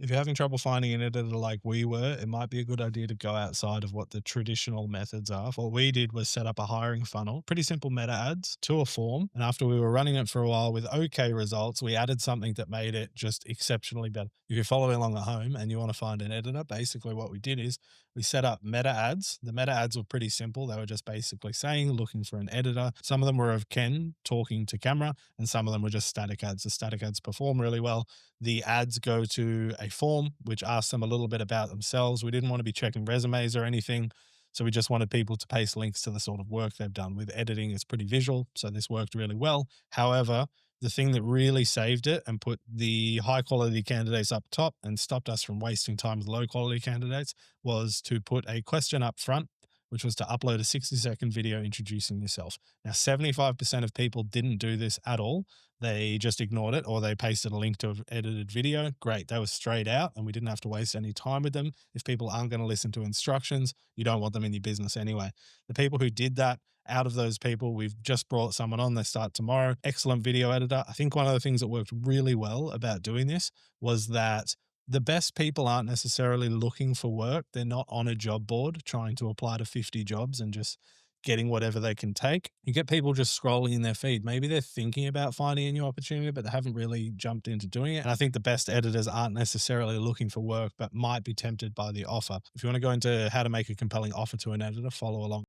If you're having trouble finding an editor like we were, it might be a good idea to go outside of what the traditional methods are. What we did was set up a hiring funnel, pretty simple meta ads to a form. And after we were running it for a while with okay results, we added something that made it just exceptionally better. If you're following along at home and you want to find an editor, basically what we did is we set up meta ads. The meta ads were pretty simple. They were just basically saying, looking for an editor. Some of them were of Ken talking to camera, and some of them were just static ads. The static ads perform really well. The ads go to a form which asks them a little bit about themselves. We didn't want to be checking resumes or anything. So we just wanted people to paste links to the sort of work they've done. With editing, it's pretty visual. So this worked really well. However, the thing that really saved it and put the high quality candidates up top and stopped us from wasting time with low quality candidates was to put a question up front, which was to upload a 60-second video introducing yourself. Now, 75% of people didn't do this at all. They just ignored it, or they pasted a link to an edited video. Great. They were straight out and we didn't have to waste any time with them. If people aren't going to listen to instructions, you don't want them in your business anyway. The people who did that, out of those people, we've just brought someone on. They start tomorrow. Excellent video editor. I think one of the things that worked really well about doing this was that the best people aren't necessarily looking for work. They're not on a job board trying to apply to 50 jobs and just getting whatever they can take. You get people just scrolling in their feed. Maybe they're thinking about finding a new opportunity, but they haven't really jumped into doing it. And I think the best editors aren't necessarily looking for work, but might be tempted by the offer. If you want to go into how to make a compelling offer to an editor, follow along.